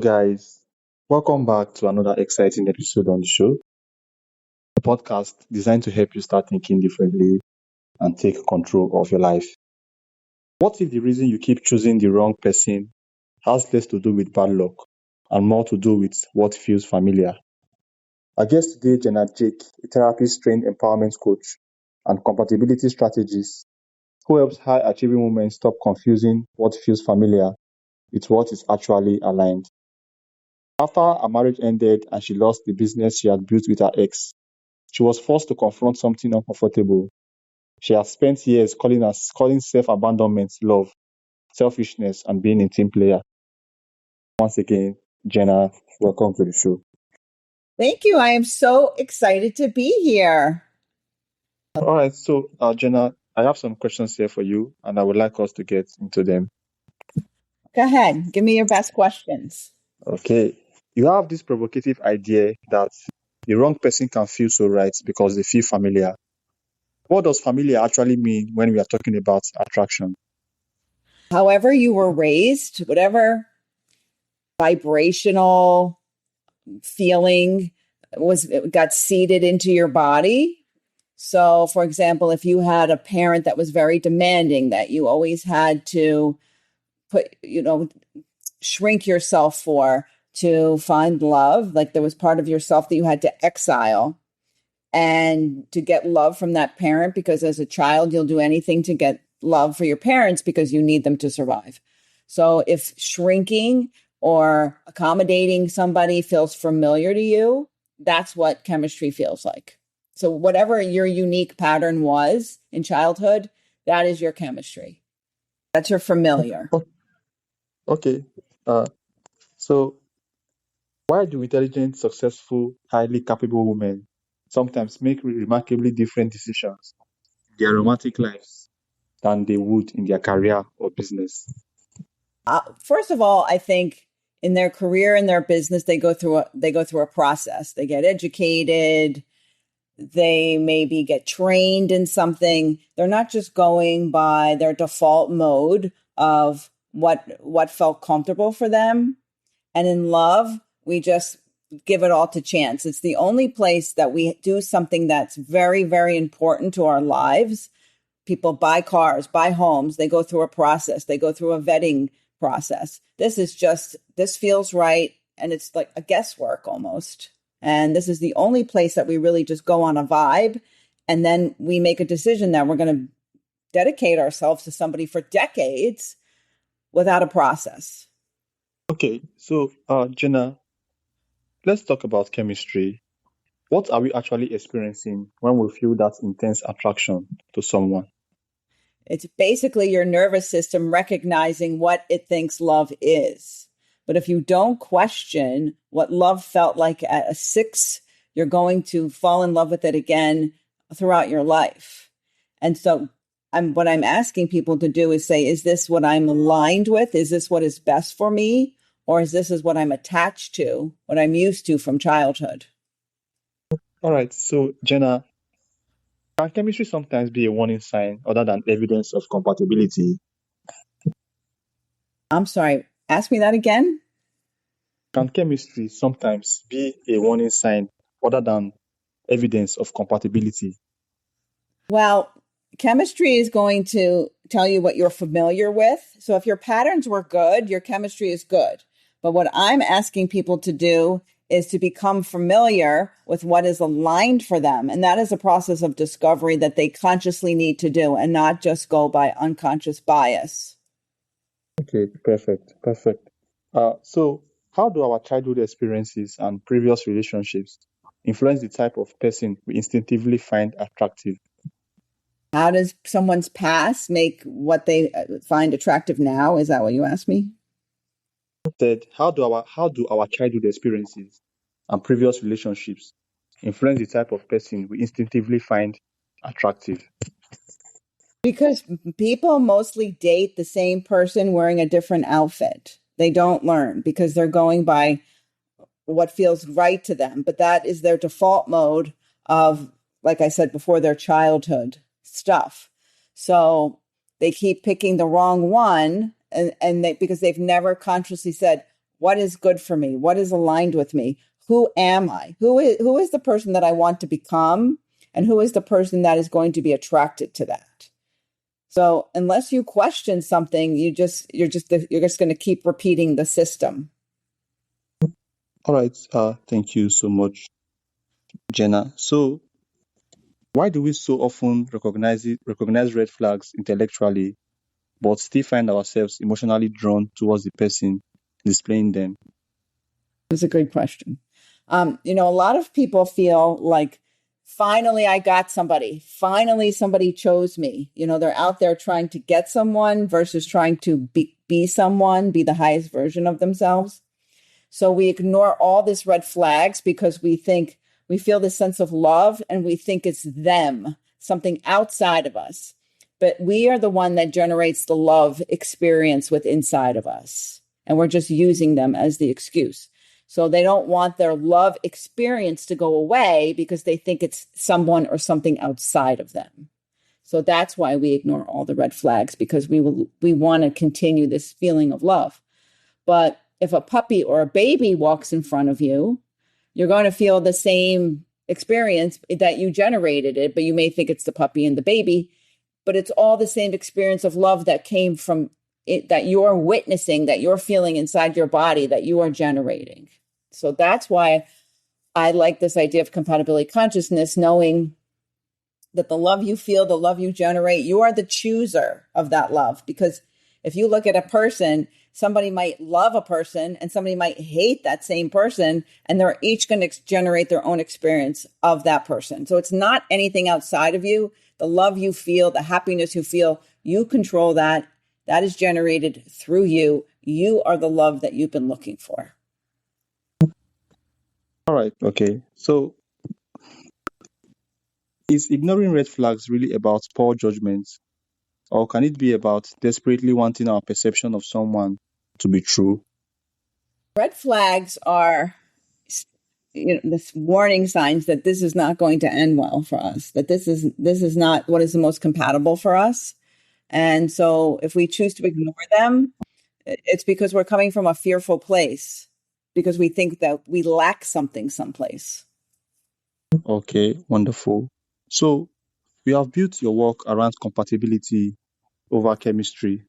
guys. Welcome back to another exciting episode on the show, a podcast designed to help you start thinking differently and take control of your life. What if the reason you keep choosing the wrong person has less to do with bad luck and more to do with what feels familiar? Our guest today, Jena Jake, a therapist trained empowerment coach and compatibility strategist who helps high achieving women stop confusing what feels familiar with what is actually aligned. After her marriage ended and she lost the business she had built with her ex, she was forced to confront something uncomfortable. She has spent years calling self-abandonment love, selfishness, and being a team player. Once again, Jenna, welcome to the show. Thank you. I am so excited to be here. All right, so Jenna, I have some questions here for you, and I would like us to get into them. Go ahead. Give me your best questions. Okay, you have this provocative idea that the wrong person can feel so right because they feel familiar. What does familiar actually mean when we are talking about attraction? However you were raised, whatever vibrational feeling got seeded into your body. So, for example, if you had a parent that was very demanding, that you always had to shrink yourself for to find love, like there was part of yourself that you had to exile and to get love from that parent, because as a child, you'll do anything to get love for your parents because you need them to survive. So if shrinking or accommodating somebody feels familiar to you, that's what chemistry feels like. So whatever your unique pattern was in childhood, that is your chemistry. That's your familiar. Okay. So why do intelligent, successful, highly capable women sometimes make remarkably different decisions in their romantic lives than they would in their career or business? First of all, I think in their career and their business, they go through a process. They get educated. They maybe get trained in something. They're not just going by their default mode of what felt comfortable for them. And in love, we just give it all to chance. It's the only place that we do something that's very, very important to our lives. People buy cars, buy homes. They go through a process. They go through a vetting process. This feels right. And it's like a guesswork almost. And this is the only place that we really just go on a vibe. And then we make a decision that we're going to dedicate ourselves to somebody for decades without a process. Okay, so Jenna, let's talk about chemistry. What are we actually experiencing when we feel that intense attraction to someone? It's basically your nervous system recognizing what it thinks love is. But if you don't question what love felt like at a 6, you're going to fall in love with it again throughout your life. And so what I'm asking people to do is say, is this what I'm aligned with? Is this what is best for me? Or is this what I'm attached to, what I'm used to from childhood? All right, so Jenna, can chemistry sometimes be a warning sign other than evidence of compatibility? I'm sorry, ask me that again. Can chemistry sometimes be a warning sign other than evidence of compatibility? Well, chemistry is going to tell you what you're familiar with. So if your patterns were good, your chemistry is good. But what I'm asking people to do is to become familiar with what is aligned for them. And that is a process of discovery that they consciously need to do and not just go by unconscious bias. Okay, perfect. So how do our childhood experiences and previous relationships influence the type of person we instinctively find attractive? How does someone's past make what they find attractive now? Is that what you asked me? Said, how do our childhood experiences and previous relationships influence the type of person we instinctively find attractive? Because people mostly date the same person wearing a different outfit. They don't learn because they're going by what feels right to them. But that is their default mode of, like I said before, their childhood stuff. So they keep picking the wrong one, and because they've never consciously said, What is good for me? What is aligned with me? Who am I? Who is the person that I want to become? And who is the person that is going to be attracted to that? So unless you question something, you're just going to keep repeating the system. All right. Thank you so much, Jenna. So, why do we so often recognize red flags intellectually, but still find ourselves emotionally drawn towards the person displaying them? That's a good question. A lot of people feel like, finally, I got somebody. Finally, somebody chose me. They're out there trying to get someone versus trying to be someone, be the highest version of themselves. So we ignore all these red flags because we feel this sense of love and we think it's them, something outside of us. But we are the one that generates the love experience with inside of us. And we're just using them as the excuse. So they don't want their love experience to go away because they think it's someone or something outside of them. So that's why we ignore all the red flags, because we want to continue this feeling of love. But if a puppy or a baby walks in front of you, you're going to feel the same experience that you generated it, but you may think it's the puppy and the baby, but it's all the same experience of love that came from it, that you're witnessing, that you're feeling inside your body, that you are generating. So that's why I like this idea of compatibility consciousness, knowing that the love you feel, the love you generate, you are the chooser of that love. Because if you look at a person, somebody might love a person and somebody might hate that same person, and they're each going to generate their own experience of that person. So it's not anything outside of you. The love you feel, the happiness you feel, you control that. That is generated through you. You are the love that you've been looking for. All right. Okay. So, is ignoring red flags really about poor judgment, or can it be about desperately wanting our perception of someone to be true? Red flags are this warning signs that this is not going to end well for us, that this is not what is the most compatible for us. And so if we choose to ignore them, it's because we're coming from a fearful place, because we think that we lack something someplace. Okay, wonderful. So, we have built your work around compatibility over chemistry.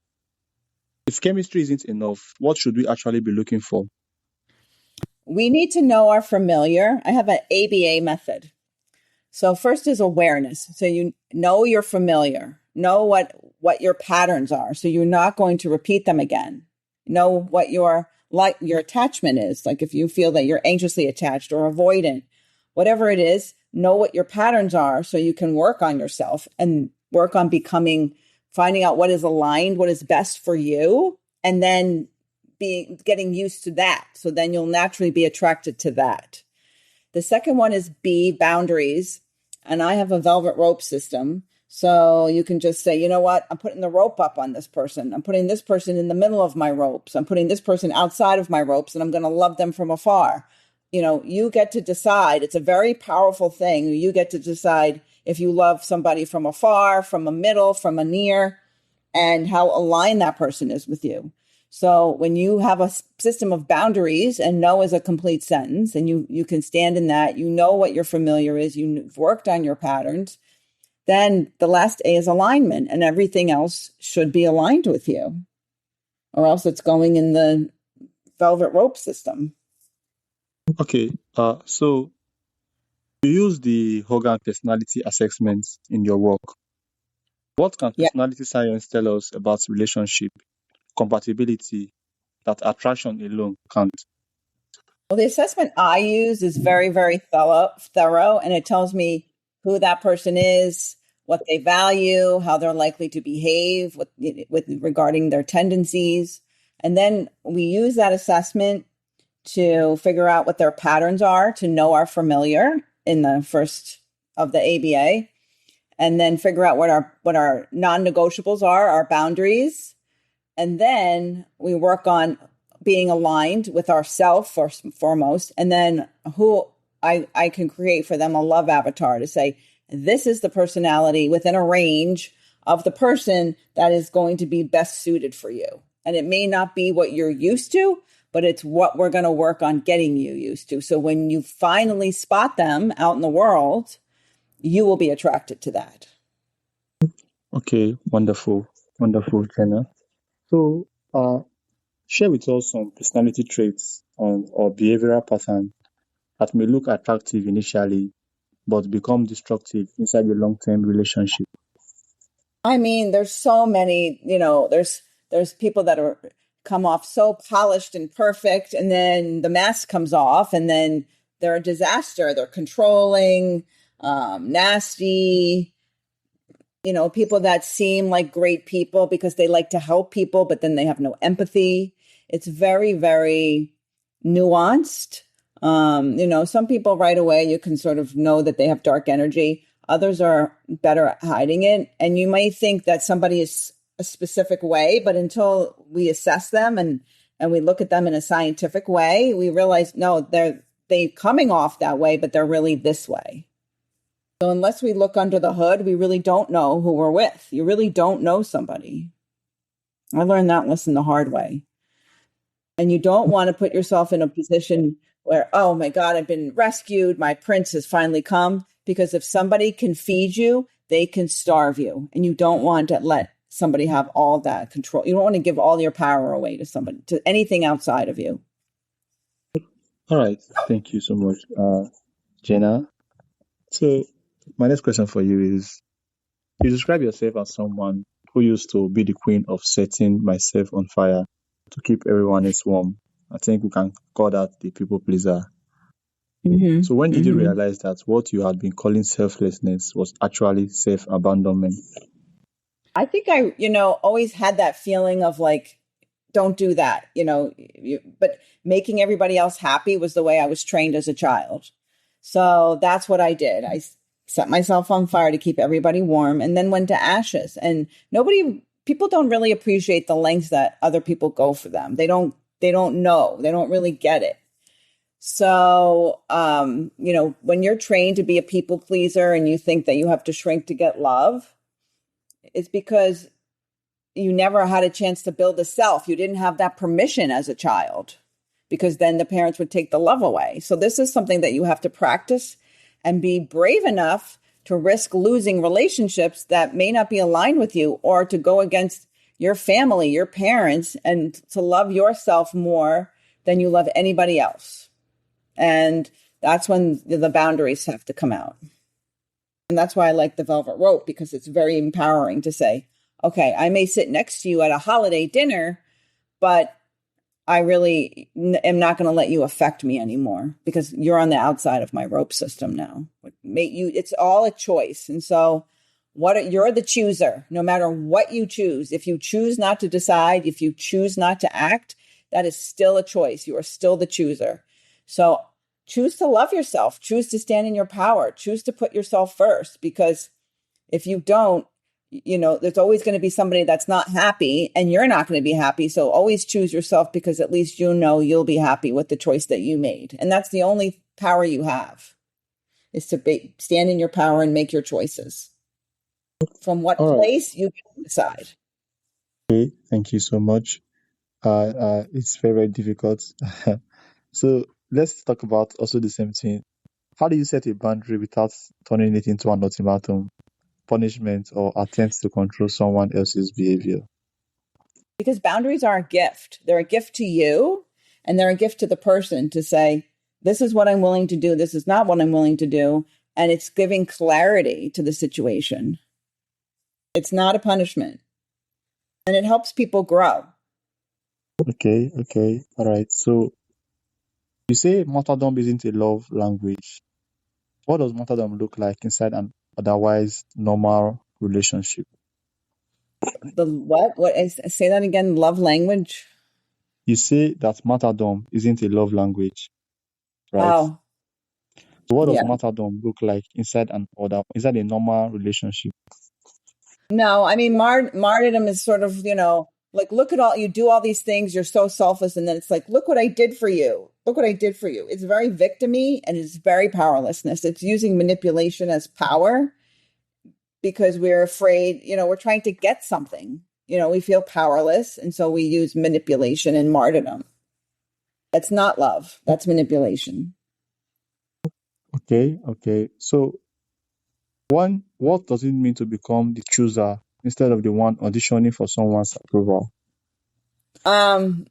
If chemistry isn't enough, what should we actually be looking for? We need to know our familiar. I have an ABA method. So first is awareness. So you know you're familiar. Know what your patterns are. So you're not going to repeat them again. Know what your attachment is. Like if you feel that you're anxiously attached or avoidant, whatever it is, know what your patterns are so you can work on yourself and work on finding out what is aligned, what is best for you, and then getting used to that. So then you'll naturally be attracted to that. The second one is B, boundaries. And I have a velvet rope system. So you can just say, you know what? I'm putting the rope up on this person. I'm putting this person in the middle of my ropes. I'm putting this person outside of my ropes, and I'm going to love them from afar. You get to decide. It's a very powerful thing. You get to decide if you love somebody from afar, from a middle, from a near, and how aligned that person is with you. So when you have a system of boundaries, and know is a complete sentence, and you can stand in that, you know what your familiar is, you've worked on your patterns, then the last A is alignment, and everything else should be aligned with you, or else it's going in the velvet rope system. Okay, so you use the Hogan personality assessment in your work. What can Yeah. personality science tell us about relationship, compatibility, that attraction alone can't? Well, the assessment I use is very, very thorough, and it tells me who that person is, what they value, how they're likely to behave with regarding their tendencies. And then we use that assessment to figure out what their patterns are, to know our familiar in the first of the ABA, and then figure out what our non-negotiables are, our boundaries. And then we work on being aligned with ourself first and foremost, and then who I can create for them a love avatar to say, this is the personality within a range of the person that is going to be best suited for you. And it may not be what you're used to, but it's what we're going to work on getting you used to. So when you finally spot them out in the world, you will be attracted to that. Okay, wonderful, wonderful, Jenna. So, share with us some personality traits or behavioral patterns that may look attractive initially, but become destructive inside a long-term relationship. I mean, there's so many, there's people that are come off so polished and perfect, and then the mask comes off, and then they're a disaster. They're controlling, nasty, people that seem like great people because they like to help people, but then they have no empathy. It's very, very nuanced. Some people right away, you can sort of know that they have dark energy. Others are better at hiding it. And you might think that somebody is a specific way, but until we assess them and we look at them in a scientific way, we realize, no, they coming off that way, but they're really this way. So unless we look under the hood, we really don't know who we're with. You really don't know somebody. I learned that lesson the hard way. And you don't want to put yourself in a position where, oh my God, I've been rescued. My prince has finally come. Because if somebody can feed you, they can starve you. And you don't want to let somebody have all that control. You don't want to give all your power away to somebody, to anything outside of you. All right, thank you so much, Jenna. So, my next question for you is: you describe yourself as someone who used to be the queen of setting myself on fire to keep everyone else warm. I think we can call that the people pleaser. Mm-hmm. So when did you Mm-hmm. realize that what you had been calling selflessness was actually self-abandonment? I think I, always had that feeling of like, don't do that, but making everybody else happy was the way I was trained as a child. So that's what I did. I set myself on fire to keep everybody warm and then went to ashes. And people don't really appreciate the lengths that other people go for them. They don't know. They don't really get it. So, when you're trained to be a people pleaser and you think that you have to shrink to get love, it's because you never had a chance to build a self. You didn't have that permission as a child because then the parents would take the love away. So this is something that you have to practice and be brave enough to risk losing relationships that may not be aligned with you or to go against your family, your parents, and to love yourself more than you love anybody else. And that's when the boundaries have to come out. And that's why I like the velvet rope, because it's very empowering to say, okay, I may sit next to you at a holiday dinner, but I really am not going to let you affect me anymore because you're on the outside of my rope system now. It's all a choice. And so you're the chooser, no matter what you choose. If you choose not to decide, if you choose not to act, that is still a choice. You are still the chooser. So choose to love yourself, choose to stand in your power, choose to put yourself first, because if you don't, there's always going to be somebody that's not happy and you're not going to be happy. So always choose yourself because at least you'll be happy with the choice that you made. And that's the only power you have is to stand in your power and make your choices. From what All right. place you can decide. Okay, thank you so much. It's very, very difficult. So let's talk about also the same thing. How do you set a boundary without turning it into an ultimatum, punishment, or attempt to control someone else's behavior? Because boundaries are a gift. They're a gift to you and they're a gift to the person to say, this is what I'm willing to do. This is not what I'm willing to do. And it's giving clarity to the situation. It's not a punishment. And it helps people grow. Okay, all right. So you say martyrdom isn't a love language. What does martyrdom look like inside an otherwise normal relationship? The what? Say that again. Love language. You say that martyrdom isn't a love language, right? Oh, So what does yeah. martyrdom look like inside inside a normal relationship? No, I mean, martyrdom is sort of, like, look at all, you do all these things. You're so selfless. And then it's like, look what I did for you. Look what I did for you. It's very victim-y and it's very powerlessness. It's using manipulation as power because we're afraid, we're trying to get something, we feel powerless. And so we use manipulation and martyrdom. That's not love. That's manipulation. Okay. So, what does it mean to become the chooser instead of the one auditioning for someone's approval? Um,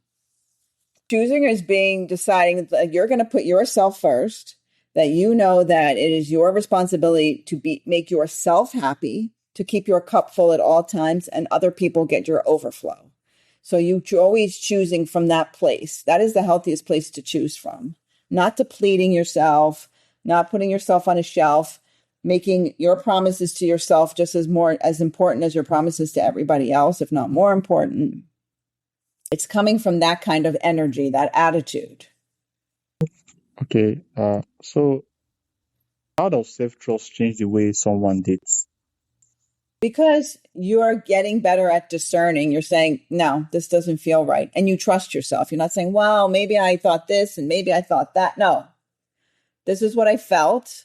Choosing is deciding that you're going to put yourself first, that you know that it is your responsibility to make yourself happy, to keep your cup full at all times, and other people get your overflow. So you're always choosing from that place. That is the healthiest place to choose from. Not depleting yourself, not putting yourself on a shelf, making your promises to yourself just as important as your promises to everybody else, if not more important. It's coming from that kind of energy, that attitude. Okay. So how does self-trust change the way someone dates? Because you're getting better at discerning. You're saying, no, this doesn't feel right. And you trust yourself. You're not saying, well, maybe I thought this and maybe I thought that. No, this is what I felt.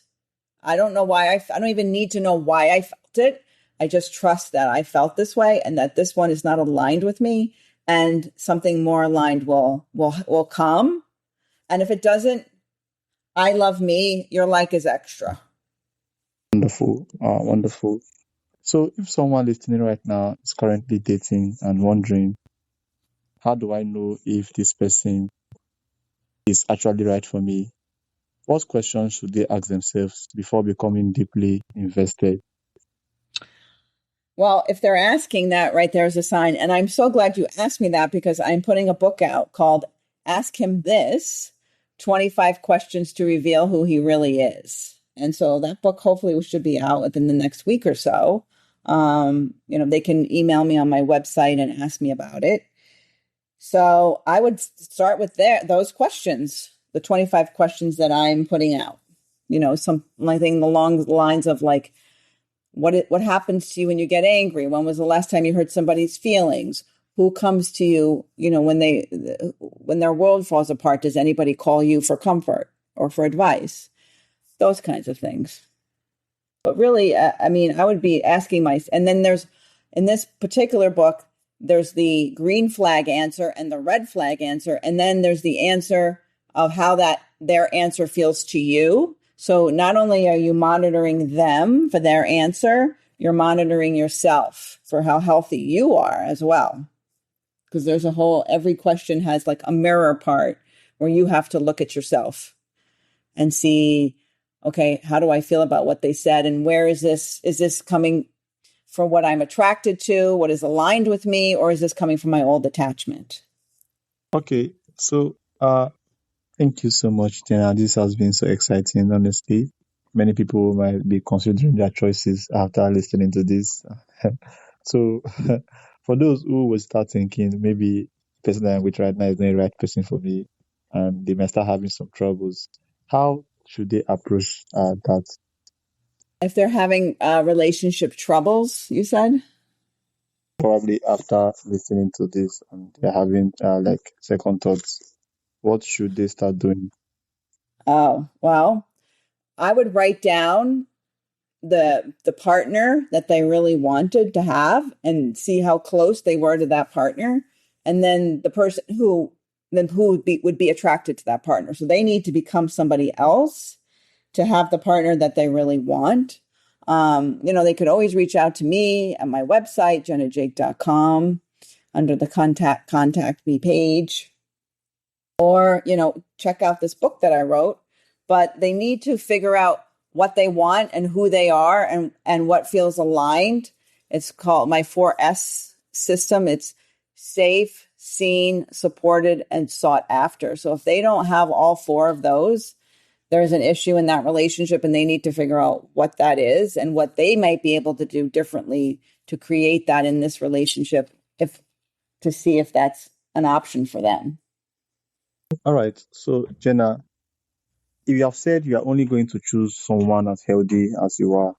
I don't know why I don't even need to know why I felt it. I just trust that I felt this way and that this one is not aligned with me, and something more aligned will come. And if it doesn't, I love me. Your like is extra. Wonderful. Wonderful. So if someone listening right now is currently dating and wondering, how do I know if this person is actually right for me? What questions should they ask themselves before becoming deeply invested? Well, if they're asking that, right, there's a sign. And I'm so glad you asked me that, because I'm putting a book out called Ask Him This 25 Questions to Reveal Who He Really Is. And so that book hopefully should be out within the next week or so. They can email me on my website and ask me about it. So I would start with those questions, the 25 questions that I'm putting out. Something along the lines of like, what happens to you when you get angry? When was the last time you hurt somebody's feelings? Who comes to you, when their world falls apart? Does anybody call you for comfort or for advice? Those kinds of things. But really, I would be asking and then in this particular book, there's the green flag answer and the red flag answer. And then there's the answer of how their answer feels to you. So not only are you monitoring them for their answer, you're monitoring yourself for how healthy you are as well. Because every question has like a mirror part where you have to look at yourself and see, okay, how do I feel about what they said? And where is this coming from, what I'm attracted to, what is aligned with me, or is this coming from my old attachment? Okay, so thank you so much, Jenna. This has been so exciting, honestly. Many people might be considering their choices after listening to this. So, for those who will start thinking, maybe the person that I'm with right now is not the right person for me, and they might start having some troubles, how should they approach that? If they're having relationship troubles, you said? Probably after listening to this and they're having like second thoughts, what should they start doing? Oh, well, I would write down the partner that they really wanted to have and see how close they were to that partner, and then the person who would be attracted to that partner. So they need to become somebody else to have the partner that they really want. They could always reach out to me at my website, jenajake.com, under the contact me page, or, check out this book that I wrote. But they need to figure out what they want and who they are, and what feels aligned. It's called my 4S system. It's safe, seen, supported, and sought after. So if they don't have all four of those, there's an issue in that relationship, and they need to figure out what that is and what they might be able to do differently to create that in this relationship, to see if that's an option for them. All right. So, Jenna, if you have said you are only going to choose someone as healthy as you are,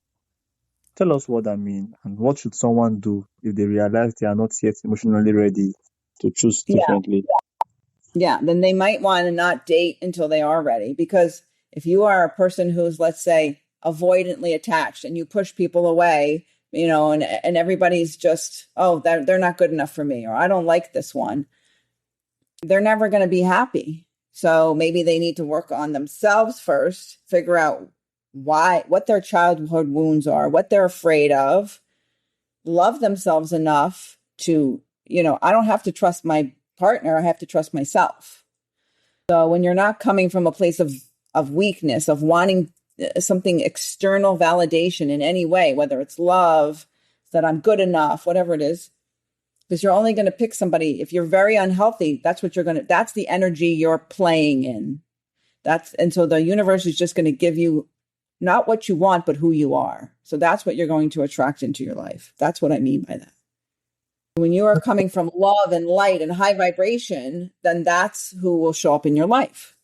tell us what that means, and what should someone do if they realize they are not yet emotionally ready to choose Yeah. differently? Yeah. Then they might want to not date until they are ready. Because if you are a person who's, let's say, avoidantly attached and you push people away, and everybody's just, oh, they're not good enough for me, or I don't like this one, they're never going to be happy. So maybe they need to work on themselves first, figure out what their childhood wounds are, what they're afraid of, love themselves enough to, I don't have to trust my partner, I have to trust myself. So when you're not coming from a place of weakness, of wanting something external validation in any way, whether it's love, that I'm good enough, whatever it is, because you're only going to pick somebody if you're very unhealthy. That's that's the energy you're playing in. And so the universe is just going to give you not what you want, but who you are. So that's what you're going to attract into your life. That's what I mean by that. When you are coming from love and light and high vibration, then that's who will show up in your life.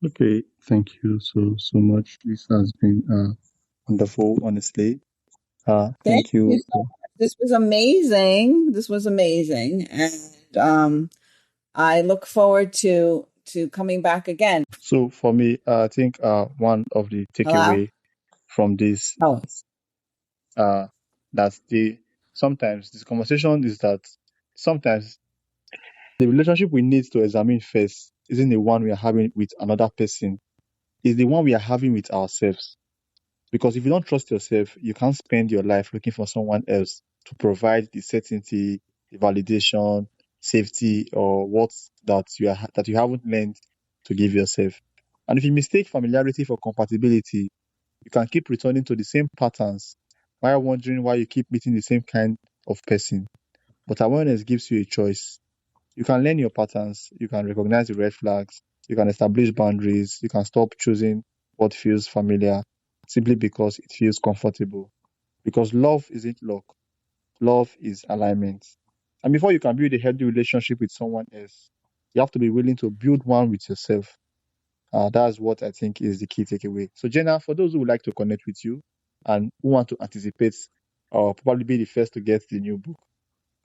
Okay, thank you so much. This has been wonderful, honestly. Thank Thank you. you so much. This was amazing. This was amazing. And I look forward to coming back again. So for me, I think one of the Hello? takeaway from this Oh. uh that the sometimes this conversation is that sometimes the relationship we need to examine first isn't the one we are having with another person, it's the one we are having with ourselves. Because if you don't trust yourself, you can't spend your life looking for someone else to provide the certainty, the validation, safety, or what that you haven't learned to give yourself. And if you mistake familiarity for compatibility, you can keep returning to the same patterns while wondering why you keep meeting the same kind of person. But awareness gives you a choice. You can learn your patterns, you can recognize the red flags, you can establish boundaries, you can stop choosing what feels familiar simply because it feels comfortable. Because love isn't luck, love is alignment. And before you can build a healthy relationship with someone else, you have to be willing to build one with yourself. That's what I think is the key takeaway. So, Jenna, for those who would like to connect with you and who want to anticipate or probably be the first to get the new book,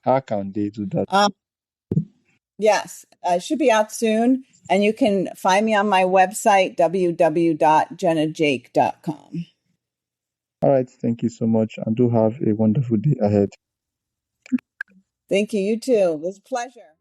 how can they do that? Yes, it should be out soon. And you can find me on my website, www.jenajake.com. All right, thank you so much, and do have a wonderful day ahead. Thank you. You too. It was a pleasure.